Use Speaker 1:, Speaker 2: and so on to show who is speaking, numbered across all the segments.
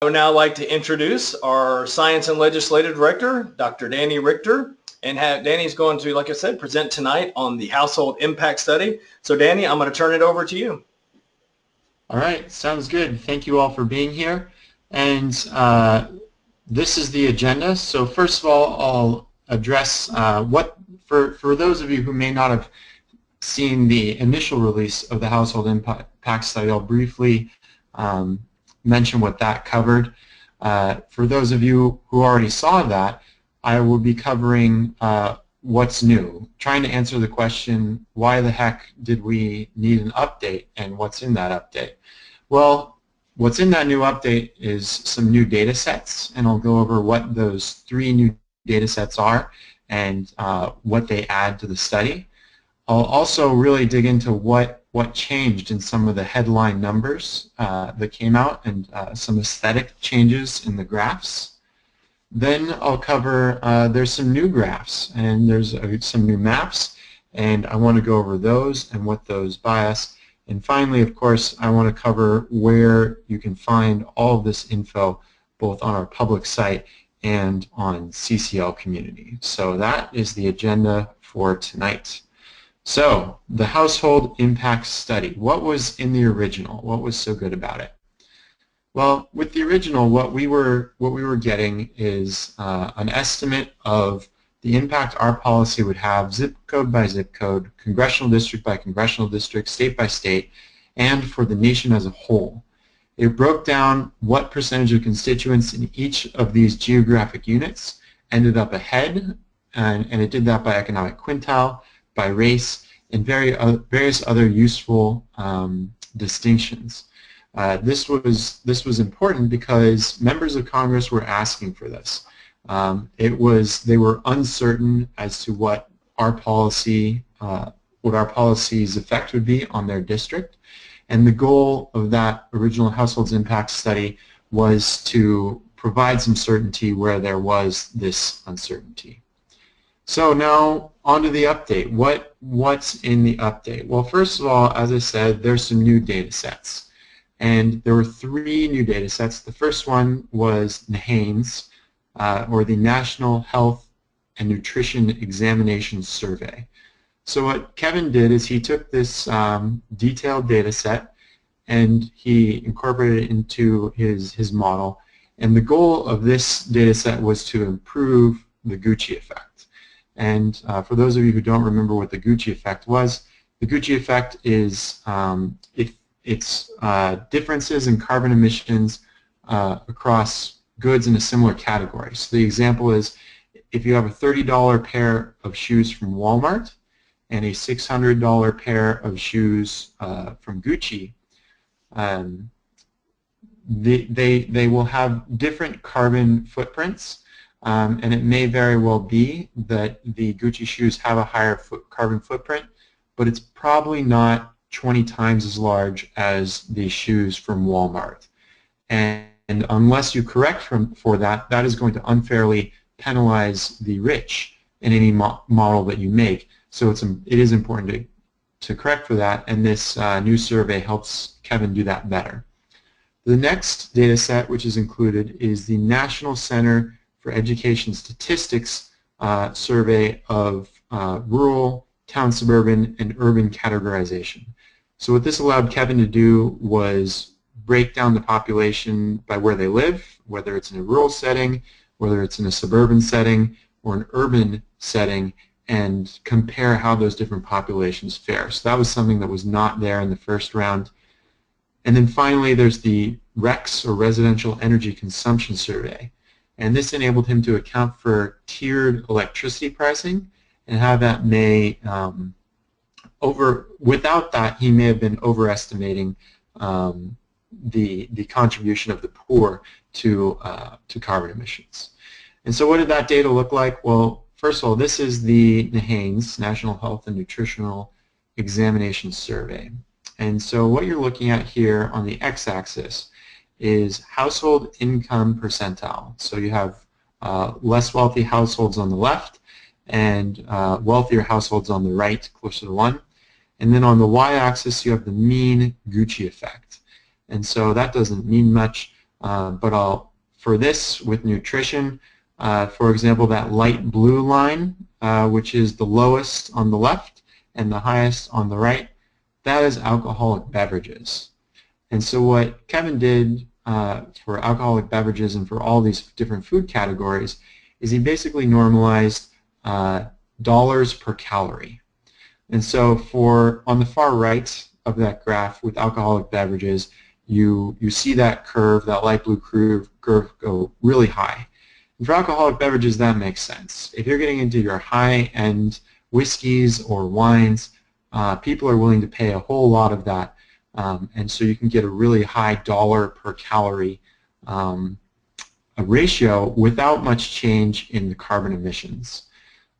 Speaker 1: I would now like to introduce our Science and Legislative Director, Dr. Danny Richter. And Danny's going to, like I said, present tonight on the Household Impact Study. So Danny, I'm going to turn it over to you.
Speaker 2: All right, sounds good. Thank you all for being here. And this is the agenda. So first of all, I'll address for those of you who may not have seen the initial release of the Household Impact Study, I'll briefly mention what that covered. For those of you who already saw that, I will be covering what's new, trying to answer the question, why the heck did we need an update and what's in that update? Well, what's in that new update is some new data sets, and I'll go over what those 3 new data sets are and what they add to the study. I'll also really dig into what changed in some of the headline numbers that came out and some aesthetic changes in the graphs. Then I'll cover, there's some new graphs and there's some new maps, and I want to go over those and what those buy us. And finally, of course, I want to cover where you can find all of this info both on our public site and on CCL Community. So that is the agenda for tonight. So the Household Impact Study, what was in the original? What was so good about it? Well, with the original, what we were getting is an estimate of the impact our policy would have, zip code by zip code, congressional district by congressional district, state by state, and for the nation as a whole. It broke down what percentage of constituents in each of these geographic units ended up ahead, and it did that by economic quintile, by race, and various other useful distinctions. This was important because members of Congress were asking for this. They were uncertain as to what our policy's effect would be on their district, and the goal of that original Households Impact Study was to provide some certainty where there was this uncertainty. So now on to the update. What's in the update? Well, first of all, as I said, there's some new data sets. And there were 3 new data sets. The first one was NHANES, or the National Health and Nutrition Examination Survey. So what Kevin did is he took this detailed data set and he incorporated it into his model. And the goal of this data set was to improve the Gucci effect. And for those of you who don't remember what the Gucci effect was, the Gucci effect is it's differences in carbon emissions across goods in a similar category. So the example is if you have a $30 pair of shoes from Walmart and a $600 pair of shoes from Gucci, they will have different carbon footprints, and it may very well be that the Gucci shoes have a higher carbon footprint, but it's probably not 20 times as large as the shoes from Walmart. And unless you correct for that, that is going to unfairly penalize the rich in any model that you make. So it is important to correct for that, and this new survey helps Kevin do that better. The next data set which is included is the National Center for Education Statistics survey of rural, town, suburban, and urban categorization. So what this allowed Kevin to do was break down the population by where they live, whether it's in a rural setting, whether it's in a suburban setting, or an urban setting, and compare how those different populations fare. So that was something that was not there in the first round. And then finally there's the REX, or Residential Energy Consumption Survey. And this enabled him to account for tiered electricity pricing and how that may without that, he may have been overestimating the contribution of the poor to carbon emissions. And so what did that data look like? Well, first of all, this is the NHANES, National Health and Nutritional Examination Survey. And so what you're looking at here on the x-axis is household income percentile. So you have less wealthy households on the left and wealthier households on the right, closer to 1. And then on the y-axis you have the mean Gucci effect. And so that doesn't mean much, For this with nutrition, for example, that light blue line, which is the lowest on the left and the highest on the right, that is alcoholic beverages. And so what Kevin did for alcoholic beverages and for all these different food categories is he basically normalized dollars per calorie. And so on the far right of that graph with alcoholic beverages, you see that curve, that light blue curve go really high. And for alcoholic beverages, that makes sense. If you're getting into your high-end whiskeys or wines, people are willing to pay a whole lot of that. And so you can get a really high dollar per calorie a ratio without much change in the carbon emissions.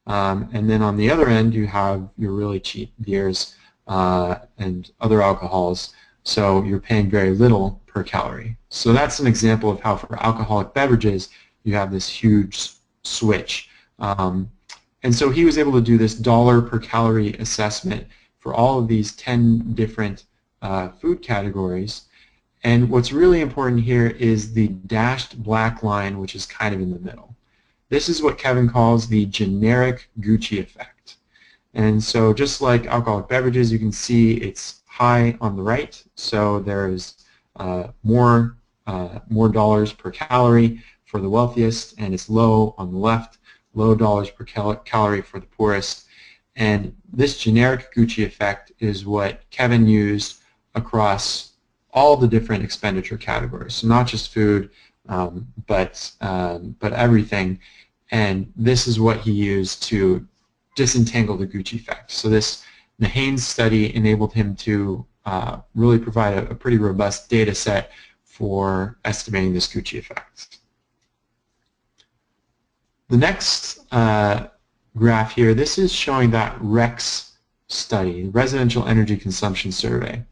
Speaker 2: And then on the other end, you have your really cheap beers and other alcohols, so you're paying very little per calorie. So that's an example of how for alcoholic beverages, you have this huge switch. And so he was able to do this dollar per calorie assessment for all of these 10 different food categories. And what's really important here is the dashed black line, which is kind of in the middle. This is what Kevin calls the generic Gucci effect. And so just like alcoholic beverages, you can see it's high on the right, so there's more dollars per calorie for the wealthiest, and it's low on the left, low dollars per calorie for the poorest. And this generic Gucci effect is what Kevin used across all the different expenditure categories, so not just food, but everything. And this is what he used to disentangle the Gucci effect. So the Haynes study enabled him to really provide a pretty robust data set for estimating this Gucci effect. The next graph here, this is showing that REX study, Residential Energy Consumption Survey.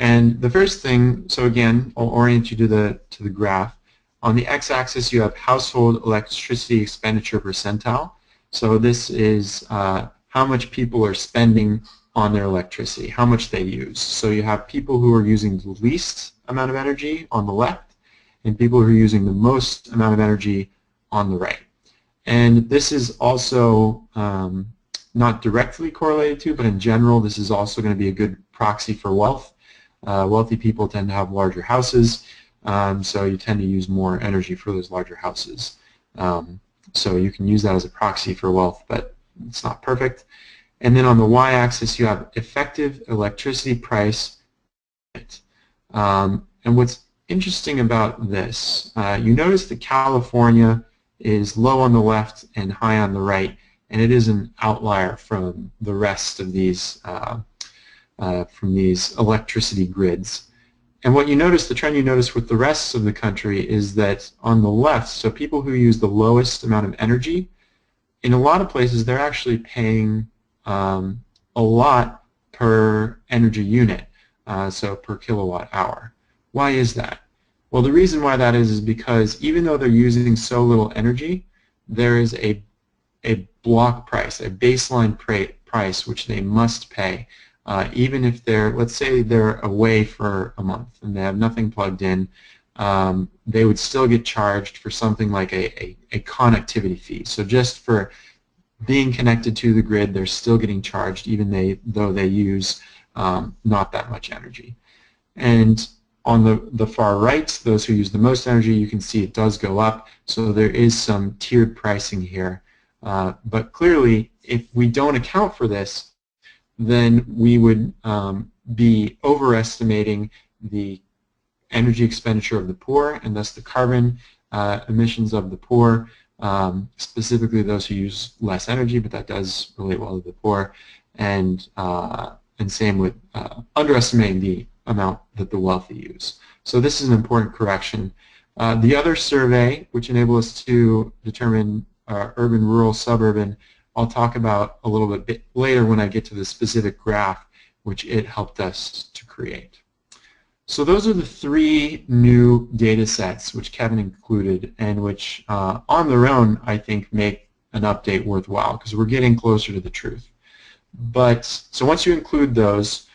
Speaker 2: And the first thing, so again, I'll orient you to the graph. On the x-axis, you have household electricity expenditure percentile. So this is how much people are spending on their electricity, how much they use. So you have people who are using the least amount of energy on the left, and people who are using the most amount of energy on the right. And this is also not directly correlated to, but in general, this is also going to be a good proxy for wealth. Wealthy people tend to have larger houses, so you tend to use more energy for those larger houses. So you can use that as a proxy for wealth, but it's not perfect. And then on the y-axis, you have effective electricity price. And what's interesting about this, you notice that California is low on the left and high on the right, and it is an outlier from the rest of these electricity grids. And what you notice, the trend you notice with the rest of the country is that on the left, so people who use the lowest amount of energy, in a lot of places they're actually paying a lot per energy unit, so per kilowatt hour. Why is that? Well, the reason why that is because even though they're using so little energy, there is a block price, a baseline price which they must pay. Even if they're, let's say they're away for a month and they have nothing plugged in, they would still get charged for something like a connectivity fee. So just for being connected to the grid, they're still getting charged even though they use not that much energy. And on the far right, those who use the most energy, you can see it does go up. So there is some tiered pricing here. But clearly, if we don't account for this, then we would be overestimating the energy expenditure of the poor, and thus the carbon emissions of the poor, specifically those who use less energy, but that does relate well to the poor, and same with underestimating the amount that the wealthy use. So this is an important correction. The other survey, which enables us to determine urban, rural, suburban, I'll talk about a little bit later when I get to the specific graph which it helped us to create. So those are the three new data sets which Kevin included and which on their own I think make an update worthwhile because we're getting closer to the truth. But so once you include those,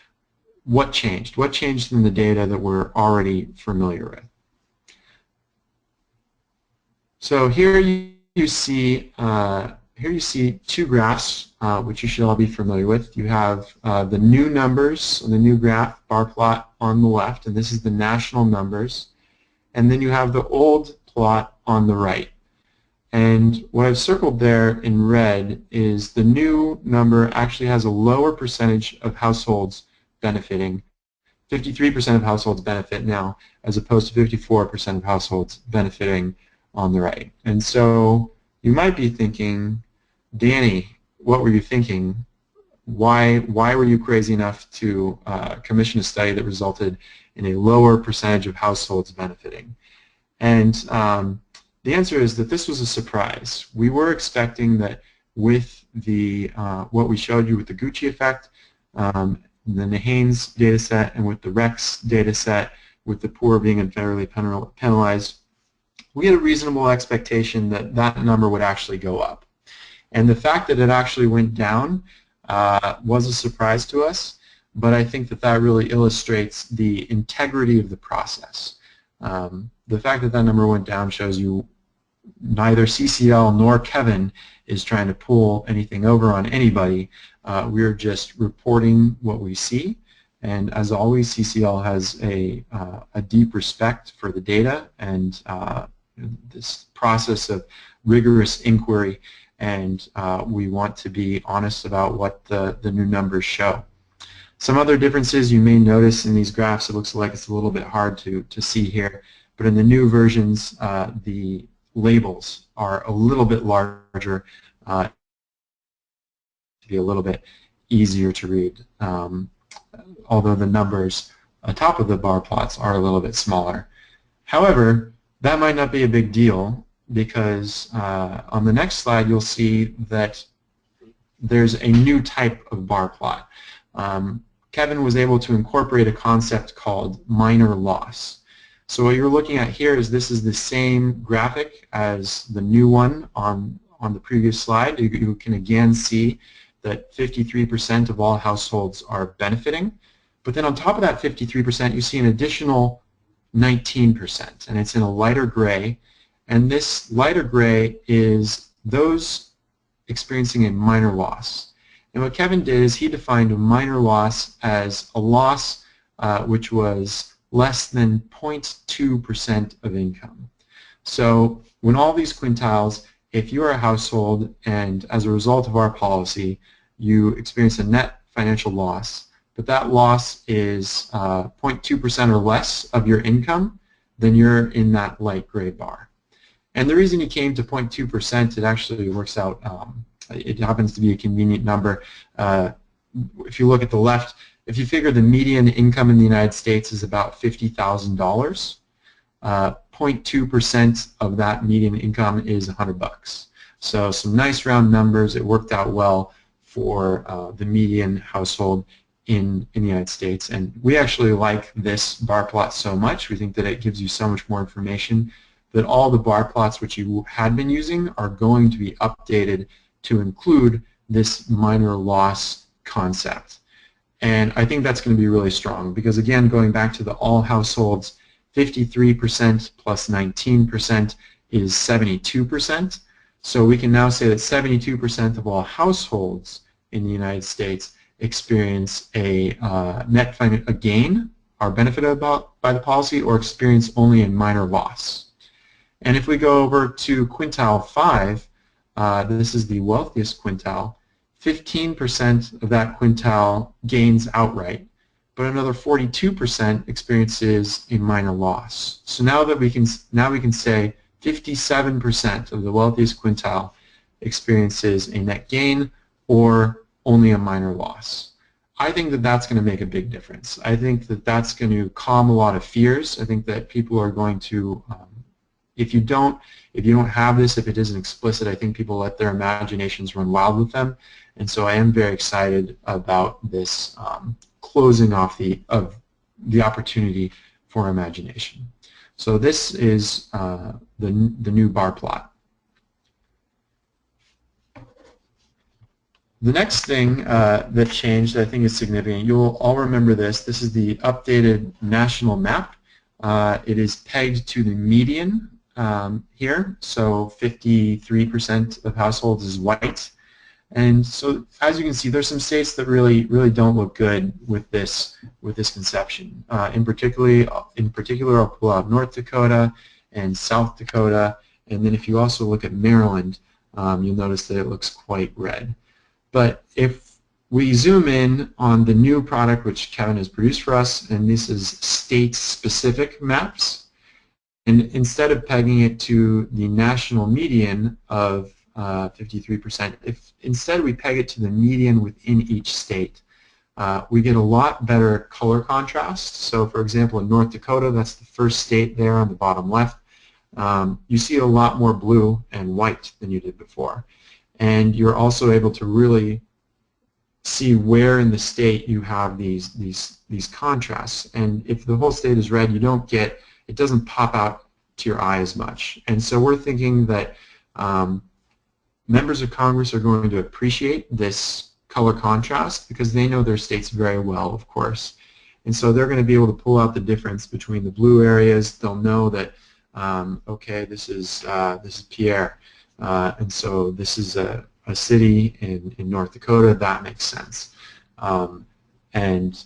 Speaker 2: what changed? What changed in the data that we're already familiar with? So you see here you see two graphs, which you should all be familiar with. You have the new numbers, the new graph bar plot on the left, and this is the national numbers. And then you have the old plot on the right. And what I've circled there in red is the new number actually has a lower percentage of households benefiting. 53% of households benefit now, as opposed to 54% of households benefiting on the right. And so you might be thinking, Danny, what were you thinking? Why were you crazy enough to commission a study that resulted in a lower percentage of households benefiting? And the answer is that this was a surprise. We were expecting that with the what we showed you with the Gucci effect, the Haynes data set, and with the Rex data set, with the poor being unfairly penalized, we had a reasonable expectation that that number would actually go up. And the fact that it actually went down was a surprise to us, but I think that that really illustrates the integrity of the process. The fact that that number went down shows you neither CCL nor Kevin is trying to pull anything over on anybody. We're just reporting what we see, and as always, CCL has a deep respect for the data and this process of rigorous inquiry, and we want to be honest about what the new numbers show. Some other differences you may notice in these graphs, it looks like it's a little bit hard to see here, but in the new versions, the labels are a little bit larger to be a little bit easier to read, although the numbers on top of the bar plots are a little bit smaller. However, that might not be a big deal, because on the next slide you'll see that there's a new type of bar plot. Kevin was able to incorporate a concept called minor loss. So what you're looking at here is this is the same graphic as the new one on the previous slide. You can again see that 53% of all households are benefiting, but then on top of that 53% you see an additional 19%, and it's in a lighter gray, and this lighter gray is those experiencing a minor loss. And what Kevin did is he defined a minor loss as a loss which was less than 0.2% of income. So when all these quintiles, if you are a household and as a result of our policy you experience a net financial loss, but that loss is 0.2% or less of your income, then you're in that light gray bar. And the reason he came to 0.2%, it actually works out, it happens to be a convenient number. If you look at the left, if you figure the median income in the United States is about $50,000, 0.2% of that median income is $100. So some nice round numbers. It worked out well for the median household in the United States. And we actually like this bar plot so much. We think that it gives you so much more information that all the bar plots which you had been using are going to be updated to include this minor loss concept. And I think that's going to be really strong because, again, going back to the all households, 53% plus 19% is 72%. So we can now say that 72% of all households in the United States experience a a gain, are benefited by the policy, or experience only a minor loss. And if we go over to quintile 5, this is the wealthiest quintile, 15% of that quintile gains outright, but another 42% experiences a minor loss. So now we can say 57% of the wealthiest quintile experiences a net gain or only a minor loss. I think that that's going to make a big difference. I think that that's going to calm a lot of fears. I think that people are going to, if you don't have this, if it isn't explicit, I think people let their imaginations run wild with them. And so I am very excited about this closing off the opportunity for imagination. So this is the new bar plot. The next thing that changed, I think, is significant. You'll all remember this. This is the updated national map. It is pegged to the median here, so 53% of households is white. And so, as you can see, there's some states that really don't look good with this conception. In particular, I'll pull out North Dakota and South Dakota, and then if you also look at Maryland, you'll notice that it looks quite red. But if we zoom in on the new product which Kevin has produced for us, and this is state-specific maps, and instead of pegging it to the national median of 53%, if instead we peg it to the median within each state, we get a lot better color contrast. So for example, in North Dakota, that's the first state there on the bottom left, you see a lot more blue and white than you did before. And you're also able to really see where in the state you have these contrasts. And if the whole state is red, it doesn't pop out to your eye as much. And so we're thinking that members of Congress are going to appreciate this color contrast because they know their states very well, of course. And so they're going to be able to pull out the difference between the blue areas. They'll know that, okay, this is Pierre, and so this is a city in North Dakota. That makes sense. And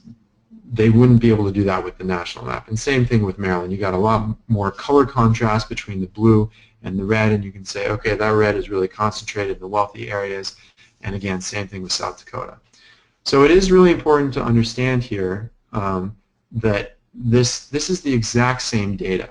Speaker 2: they wouldn't be able to do that with the national map. And same thing with Maryland. You got a lot more color contrast between the blue and the red, and you can say, okay, that red is really concentrated in the wealthy areas. And again, same thing with South Dakota. So it is really important to understand here that this is the exact same data.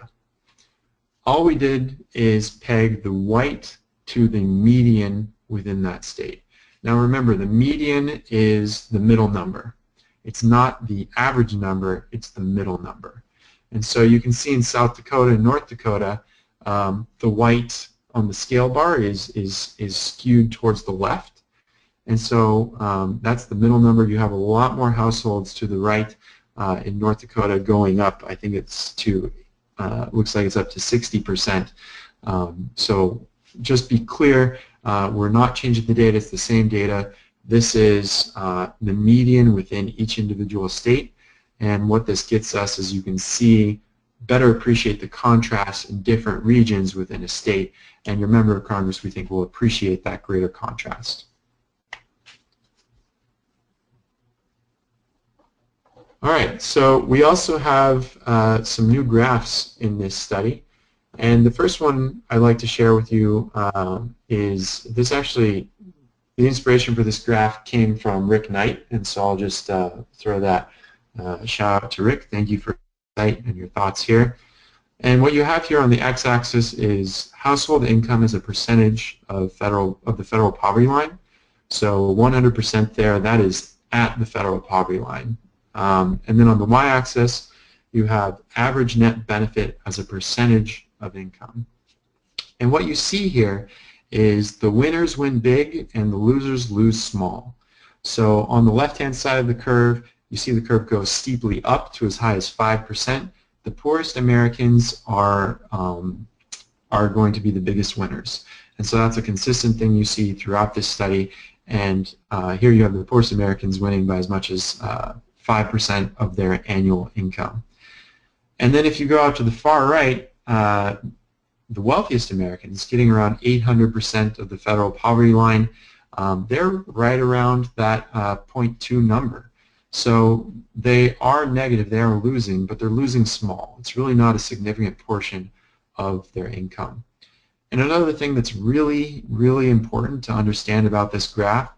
Speaker 2: All we did is peg the white to the median within that state. Now remember, the median is the middle number. It's not the average number, it's the middle number. And so you can see in South Dakota and North Dakota, the white on the scale bar is skewed towards the left. And so that's the middle number. You have a lot more households to the right in North Dakota going up. I think it's to, looks like it's up to 60%. So just be clear, we're not changing the data, it's the same data. This is the median within each individual state, and what this gets us is you can see, better appreciate the contrast in different regions within a state, and your member of Congress, we think, will appreciate that greater contrast. All right, so we also have some new graphs in this study. And the first one I'd like to share with you is this actually, the inspiration for this graph came from Rick Knight, and so I'll just throw that shout out to Rick. Thank you for your insight and your thoughts here. And what you have here on the x-axis is household income as a percentage of the federal poverty line. So 100% there, that is at the federal poverty line. And then on the y-axis, you have average net benefit as a percentage of income. And what you see here is the winners win big and the losers lose small. So on the left-hand side of the curve, you see the curve goes steeply up to as high as 5%. The poorest Americans are going to be the biggest winners. And so that's a consistent thing you see throughout this study. And here you have the poorest Americans winning by as much as 5% of their annual income. And then if you go out to the far right, the wealthiest Americans, getting around 800% of the federal poverty line, they're right around that 0.2 number. So they are negative, they are losing, but they're losing small. It's really not a significant portion of their income. And another thing that's really, really important to understand about this graph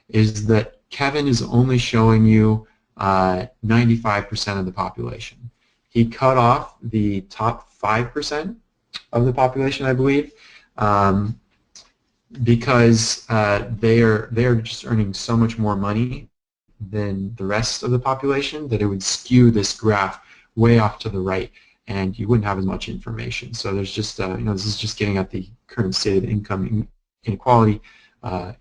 Speaker 2: is that Kevin is only showing you 95% of the population. He cut off the top 5% of the population, I believe, because they are just earning so much more money than the rest of the population that it would skew this graph way off to the right, and you wouldn't have as much information. So there's just, this is just getting at the current state of income inequality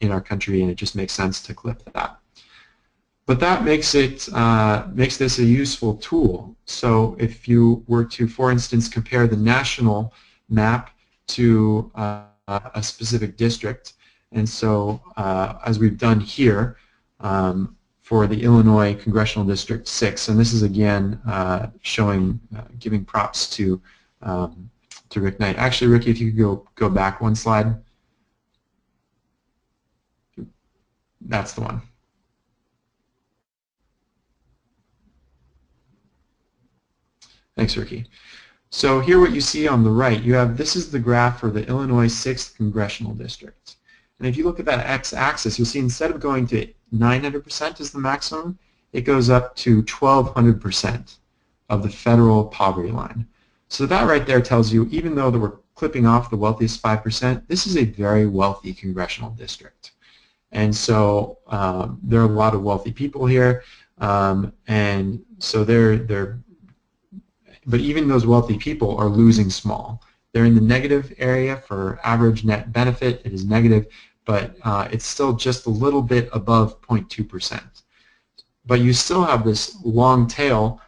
Speaker 2: in our country, and it just makes sense to clip that. But that makes this a useful tool. So if you were to, for instance, compare the national map to a specific district, and so as we've done here for the Illinois Congressional District 6, and this is again showing, giving props to Rick Knight. Actually, Ricky, if you could go back one slide. That's the one. Thanks, Ricky. So here what you see on the right, you have, this is the graph for the Illinois 6th Congressional District. And if you look at that x-axis, you'll see instead of going to 900% as the maximum, it goes up to 1,200% of the federal poverty line. So that right there tells you, even though that we're clipping off the wealthiest 5%, this is a very wealthy congressional district. And so there are a lot of wealthy people here, and so but even those wealthy people are losing small. They're in the negative area for average net benefit. It is negative, but it's still just a little bit above 0.2%. But you still have this long tail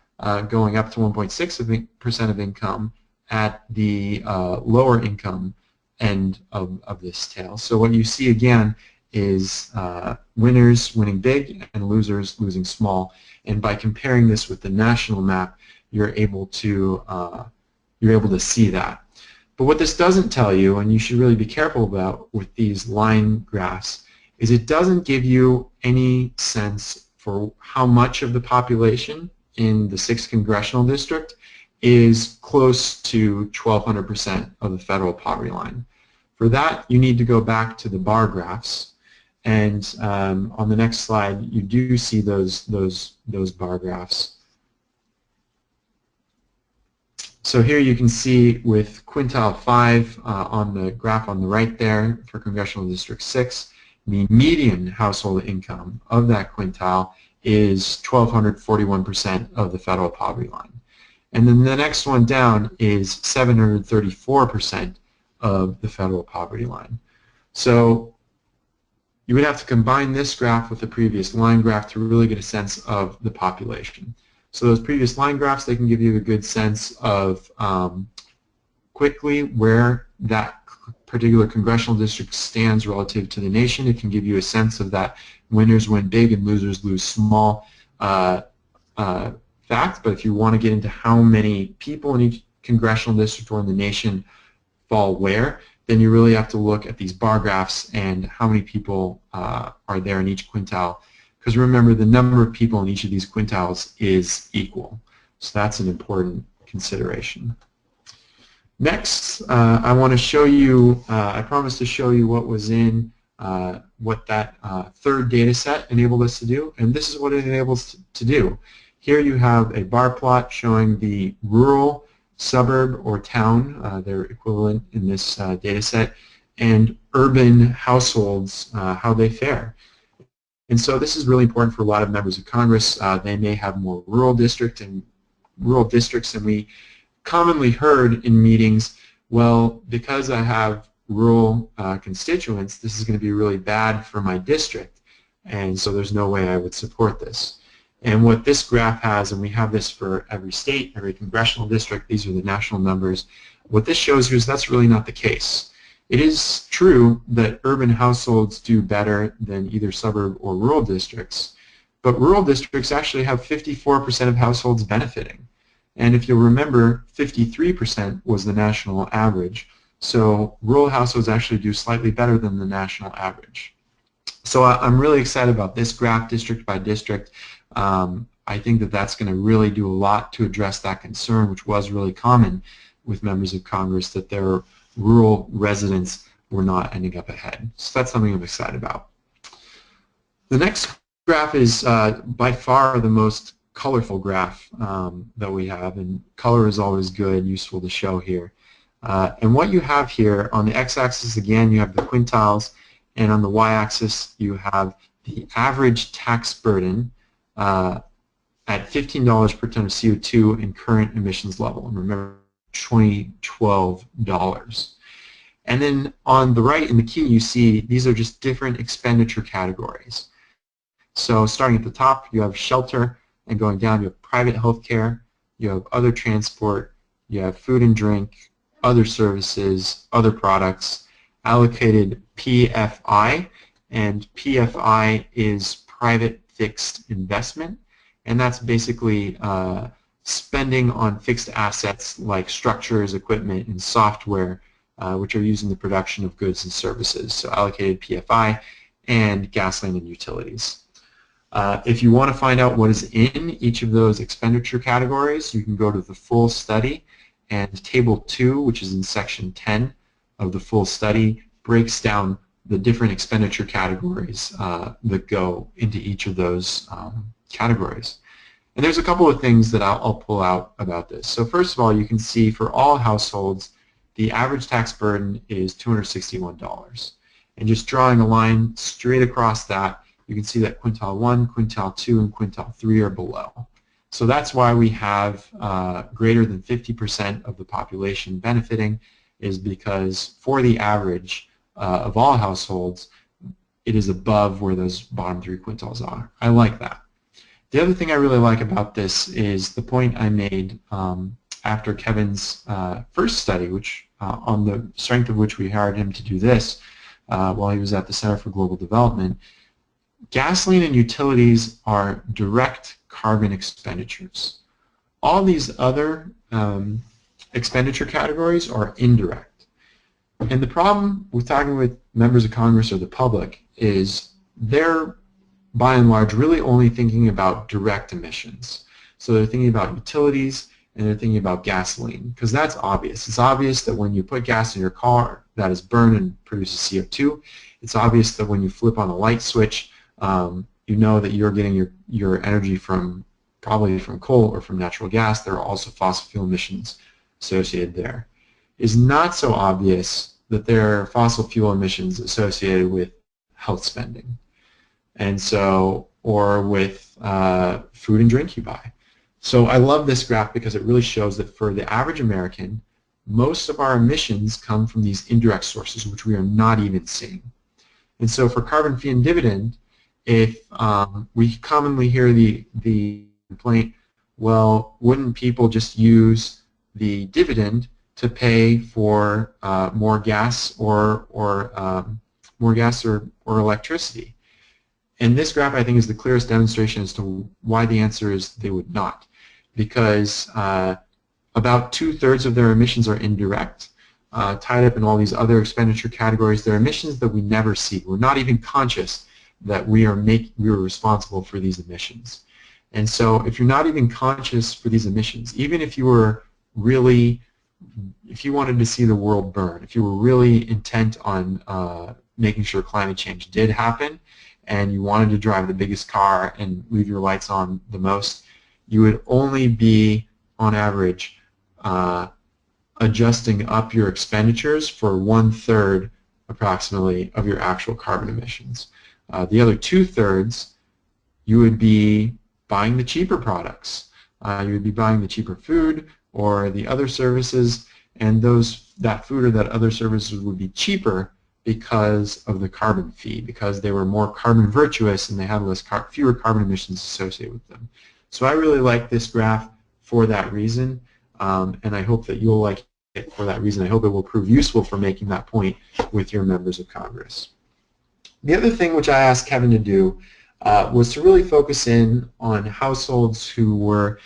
Speaker 2: going up to 1.6% of income at the lower income end of this tail. So what you see again is winners winning big and losers losing small. And by comparing this with the national map, you're able to see that. But what this doesn't tell you, and you should really be careful about with these line graphs, is it doesn't give you any sense for how much of the population in the 6th Congressional District is close to 1,200% of the federal poverty line. For that, you need to go back to the bar graphs, and on the next slide, you do see those bar graphs. So here you can see with quintile 5 on the graph on the right there for Congressional District 6, the median household income of that quintile is 1,241% of the federal poverty line. And then the next one down is 734% of the federal poverty line. So you would have to combine this graph with the previous line graph to really get a sense of the population. So those previous line graphs, they can give you a good sense of quickly where that particular congressional district stands relative to the nation. It can give you a sense of that winners win big and losers lose small fact. But if you want to get into how many people in each congressional district or in the nation fall where, then you really have to look at these bar graphs and how many people are there in each quintile. Because remember, the number of people in each of these quintiles is equal. So that's an important consideration. Next, I want to show you, I promised to show you what was in what that third data set enabled us to do, and this is what it enables to do. Here you have a bar plot showing the rural, suburb, or town, their equivalent in this data set, and urban households, how they fare. And so this is really important for a lot of members of Congress. They may have more rural districts, and we commonly heard in meetings, well, because I have rural constituents, this is going to be really bad for my district, and so there's no way I would support this. And what this graph has, and we have this for every state, every congressional district, these are the national numbers, what this shows you is that's really not the case. It is true that urban households do better than either suburb or rural districts, but rural districts actually have 54% of households benefiting. And if you'll remember, 53% was the national average. So rural households actually do slightly better than the national average. So I'm really excited about this graph district by district. I think that that's going to really do a lot to address that concern, which was really common with members of Congress, that their rural residents were not ending up ahead. So that's something I'm excited about. The next graph is by far the most colorful graph that we have, and color is always good, useful to show here. And what you have here on the x-axis, again, you have the quintiles, and on the y-axis you have the average tax burden at $15 per ton of CO2 in current emissions level. And remember, 2012 dollars. And then on the right in the key, you see these are just different expenditure categories. So starting at the top, you have shelter, and going down, you have private health care, you have other transport, you have food and drink, other services, other products, allocated PFI, and PFI is private fixed investment, and that's basically spending on fixed assets like structures, equipment, and software, which are used in the production of goods and services, so allocated PFI, and gasoline and utilities. If you want to find out what is in each of those expenditure categories, you can go to the full study, and Table 2, which is in Section 10 of the full study, breaks down the different expenditure categories that go into each of those categories. And there's a couple of things that I'll pull out about this. So first of all, you can see for all households, the average tax burden is $261. And just drawing a line straight across that, you can see that quintile 1, quintile 2, and quintile 3 are below. So that's why we have greater than 50% of the population benefiting, is because for the average of all households, it is above where those bottom 3 quintiles are. I like that. The other thing I really like about this is the point I made after Kevin's first study, which on the strength of which we hired him to do this while he was at the Center for Global Development. Gasoline and utilities are direct carbon expenditures. All these other expenditure categories are indirect. And the problem with talking with members of Congress or the public is they're, by and large, really only thinking about direct emissions. So they're thinking about utilities and they're thinking about gasoline, because that's obvious. It's obvious that when you put gas in your car, that is burned and produces CO2. It's obvious that when you flip on a light switch, you know that you're getting your energy probably from coal or from natural gas. There are also fossil fuel emissions associated there. It's not so obvious that there are fossil fuel emissions associated with health spending, and so, or with food and drink you buy. So I love this graph because it really shows that for the average American, most of our emissions come from these indirect sources, which we are not even seeing. And so for carbon fee and dividend, if we commonly hear the complaint, well, wouldn't people just use the dividend to pay for more gas or electricity? And this graph, I think, is the clearest demonstration as to why the answer is they would not, because about 2/3 of their emissions are indirect, tied up in all these other expenditure categories. They're emissions that we never see. We're not even conscious that we are responsible for these emissions. And so if you're not even conscious for these emissions, even if you were really, if you wanted to see the world burn, if you were really intent on making sure climate change did happen, and you wanted to drive the biggest car and leave your lights on the most, you would only be, on average, adjusting up your expenditures for 1/3 approximately of your actual carbon emissions. The other 2/3, you would be buying the cheaper products. You would be buying the cheaper food or the other services, and that food or that other services would be cheaper because of the carbon fee, because they were more carbon virtuous and they had fewer carbon emissions associated with them. So I really like this graph for that reason, and I hope that you'll like it for that reason. I hope it will prove useful for making that point with your members of Congress. The other thing which I asked Kevin to do was to really focus in on households who were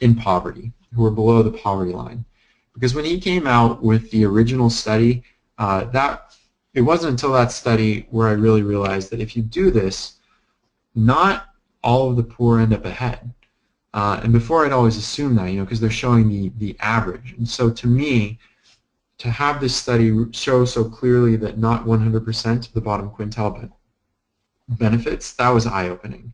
Speaker 2: in poverty, who were below the poverty line. Because when he came out with the original study, it wasn't until that study where I really realized that if you do this, not all of the poor end up ahead. And before I'd always assumed that, because they're showing the average. And so to me, to have this study show so clearly that not 100% of the bottom quintile benefits, that was eye-opening.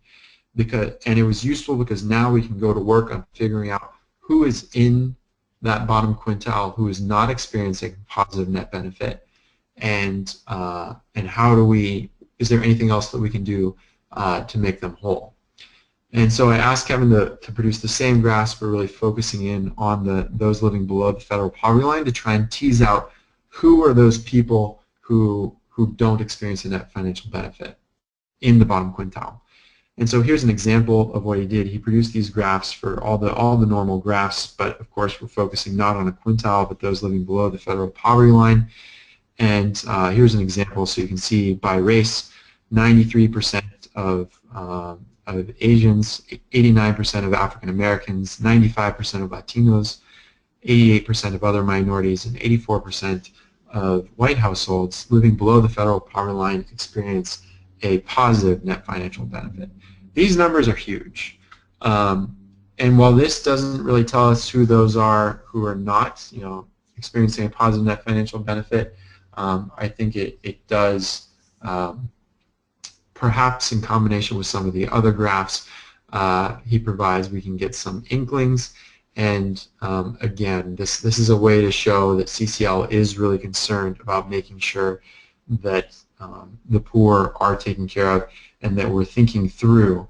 Speaker 2: And it was useful because now we can go to work on figuring out who is in that bottom quintile who is not experiencing positive net benefit, and how do is there anything else that we can do to make them whole? And so I asked Kevin to produce the same graphs, but really focusing in on those living below the federal poverty line to try and tease out who are those people who don't experience a net financial benefit in the bottom quintile. And so here's an example of what he did. He produced these graphs for all the normal graphs, but of course we're focusing not on a quintile, but those living below the federal poverty line. And here's an example so you can see by race, 93% of Asians, 89% of African Americans, 95% of Latinos, 88% of other minorities, and 84% of white households living below the federal poverty line experience a positive net financial benefit. These numbers are huge. And while this doesn't really tell us who those are who are not, experiencing a positive net financial benefit, I think it does, perhaps in combination with some of the other graphs he provides, we can get some inklings. And again, this is a way to show that CCL is really concerned about making sure that the poor are taken care of, and that we're thinking through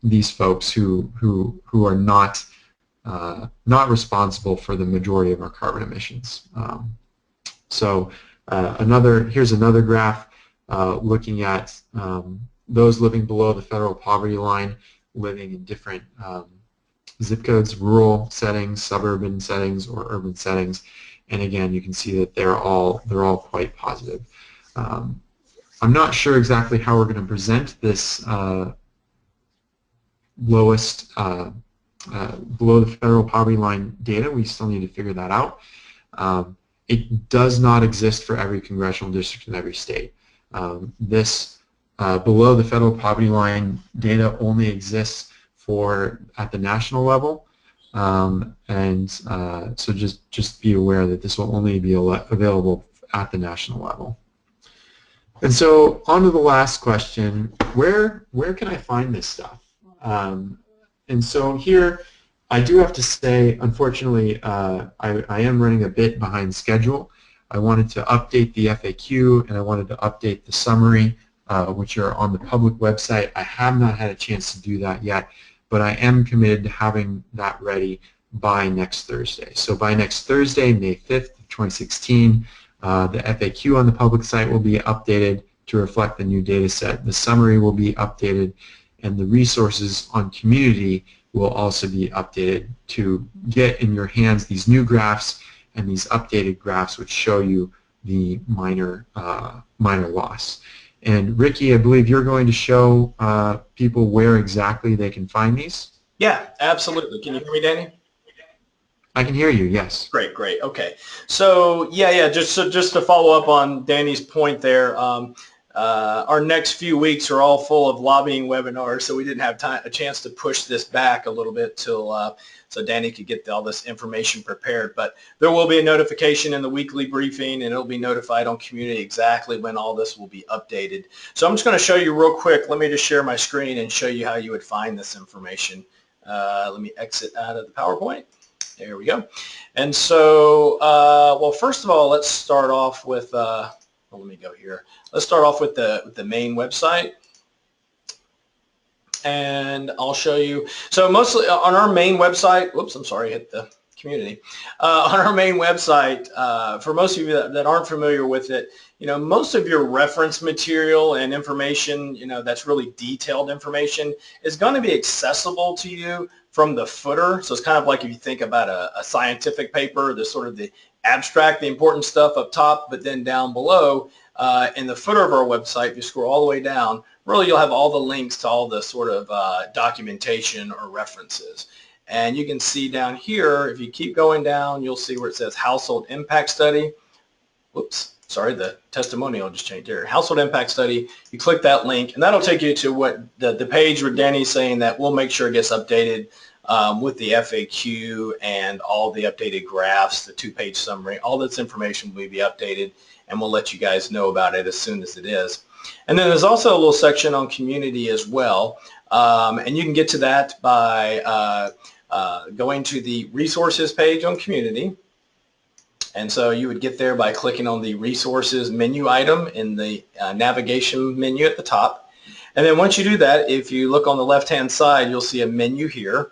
Speaker 2: these folks who are not responsible for the majority of our carbon emissions. Here's another graph looking at those living below the federal poverty line, living in different zip codes, rural settings, suburban settings, or urban settings, and again, you can see that they're all quite positive. I'm not sure exactly how we're going to present this lowest below the federal poverty line data. We still need to figure that out. It does not exist for every congressional district in every state. This below the federal poverty line data only exists at the national level, so just be aware that this will only be available at the national level. And so on to the last question: where can I find this stuff? And so here, I do have to say, unfortunately, I am running a bit behind schedule. I wanted to update the FAQ, and I wanted to update the summary, which are on the public website. I have not had a chance to do that yet, but I am committed to having that ready by next Thursday. So by next Thursday, May 5th, 2016, the FAQ on the public site will be updated to reflect the new data set. The summary will be updated, and the resources on community will also be updated to get in your hands these new graphs and these updated graphs which show you the minor loss. And Ricky, I believe you're going to show people where exactly they can find these?
Speaker 1: Yeah, absolutely. Can you hear me, Danny?
Speaker 2: I can hear you, yes.
Speaker 1: Great. Okay. So just to follow up on Danny's point there, our next few weeks are all full of lobbying webinars, so we didn't have a chance to push this back a little bit till so Danny could get all this information prepared. But there will be a notification in the weekly briefing, and it'll be notified on community exactly when all this will be updated. So I'm just going to show you real quick. Let me just share my screen and show you how you would find this information. Let me exit out of the PowerPoint. There we go. And so, well, first of all, let's start off with, well, let me go here. Let's start off with the main website. And I'll show you. So mostly on our main website, whoops, I'm sorry, hit the community. On our main website, for most of you that aren't familiar with it, most of your reference material and information, that's really detailed information is going to be accessible to you from the footer. So it's kind of like if you think about a scientific paper, there's sort of the abstract, the important stuff up top, but then down below in the footer of our website, if you scroll all the way down, really you'll have all the links to all the sort of documentation or references. And you can see down here, if you keep going down, you'll see where it says Household Impact Study. Whoops, sorry, the testimonial just changed here. Household Impact Study, you click that link, and that'll take you to what the page where Danny's saying that we'll make sure it gets updated with the FAQ and all the updated graphs, the two-page summary. All this information will be updated, and we'll let you guys know about it as soon as it is. And then there's also a little section on community as well, and you can get to that by going to the resources page on community. And so you would get there by clicking on the resources menu item in the navigation menu at the top. And then once you do that, if you look on the left-hand side, you'll see a menu here.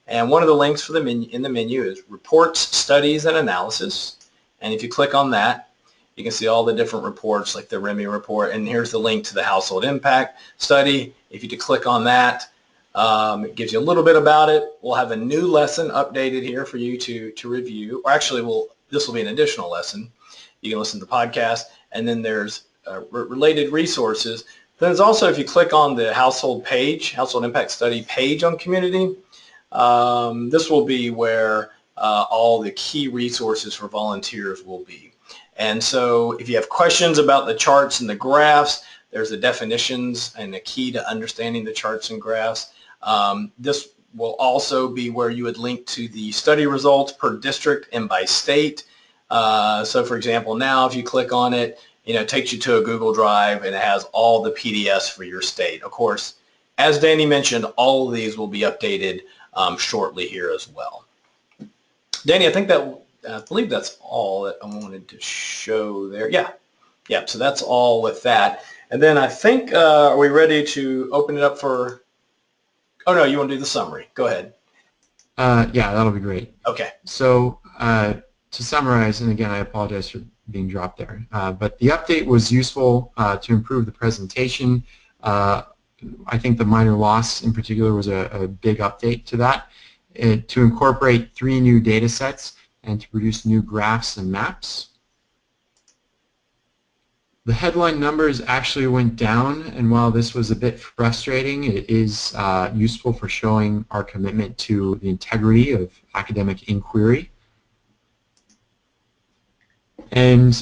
Speaker 1: And one of the links for the menu in the menu is Reports, Studies, and Analysis. And if you click on that, you can see all the different reports like the REMI report. And here's the link to the Household Impact Study. If you click on that, it gives you a little bit about it. We'll have a new lesson updated here for you to review. Or actually, this will be an additional lesson. You can listen to the podcast. And then there's related resources. Then there's also, if you click on the household page, household impact study page on community, this will be where all the key resources for volunteers will be. And so if you have questions about the charts and the graphs, there's the definitions and the key to understanding the charts and graphs. This will also be where you would link to the study results per district and by state. So for example, now if you click on it, it takes you to a Google Drive and it has all the PDFs for your state. Of course, as Danny mentioned, all of these will be updated shortly here as well. Danny, I believe that's all that I wanted to show there. Yeah, so that's all with that. And then I think, are we ready to open it up for, oh no, you want to do the summary. Go ahead.
Speaker 2: Yeah, that'll be great.
Speaker 1: Okay.
Speaker 2: So to summarize, and again, I apologize for being dropped there, but the update was useful to improve the presentation. I think the minor loss in particular was a big update to that, to incorporate 3 new data sets and to produce new graphs and maps. The headline numbers actually went down, and while this was a bit frustrating, it is useful for showing our commitment to the integrity of academic inquiry. And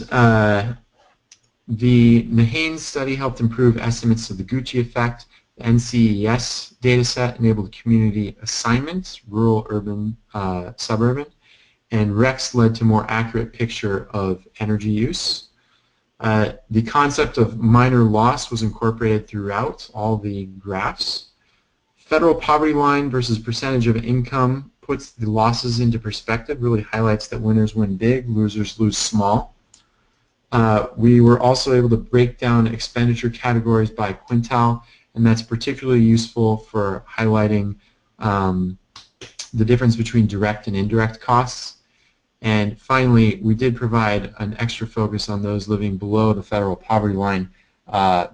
Speaker 2: the Nahane study helped improve estimates of the Gucci effect. The NCES dataset enabled community assignments, rural, urban, suburban, and REX led to more accurate picture of energy use. The concept of minor loss was incorporated throughout all the graphs. Federal poverty line versus percentage of income puts the losses into perspective, really highlights that winners win big, losers lose small. We were also able to break down expenditure categories by quintile, and that's particularly useful for highlighting the difference between direct and indirect costs. And finally, we did provide an extra focus on those living below the federal poverty line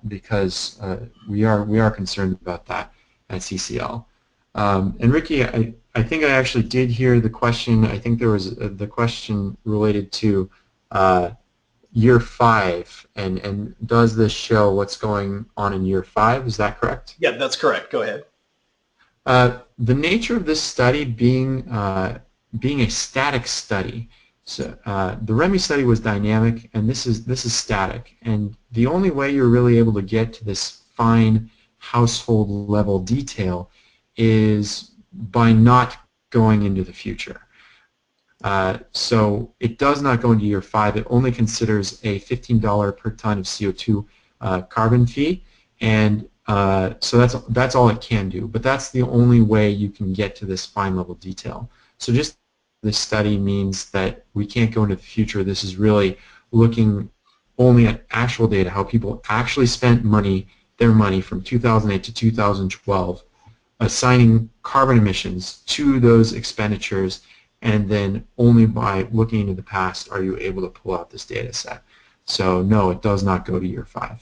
Speaker 2: because we are concerned about that at CCL. And Ricky, I think I actually did hear the question. I think there was the question related to year 5, and does this show what's going on in year 5? Is that correct?
Speaker 1: Yeah, that's correct. Go ahead.
Speaker 2: The nature of this study being a static study, so the REMI study was dynamic, and this is static, and the only way you're really able to get to this fine household level detail is by not going into the future. So it does not go into year 5. It only considers a $15 per ton of CO2 carbon fee, and so that's all it can do. But that's the only way you can get to this fine level detail. So just this study means that we can't go into the future. This is really looking only at actual data, how people actually spent their money from 2008 to 2012, assigning carbon emissions to those expenditures, and then only by looking into the past are you able to pull out this data set. So no, it does not go to year 5.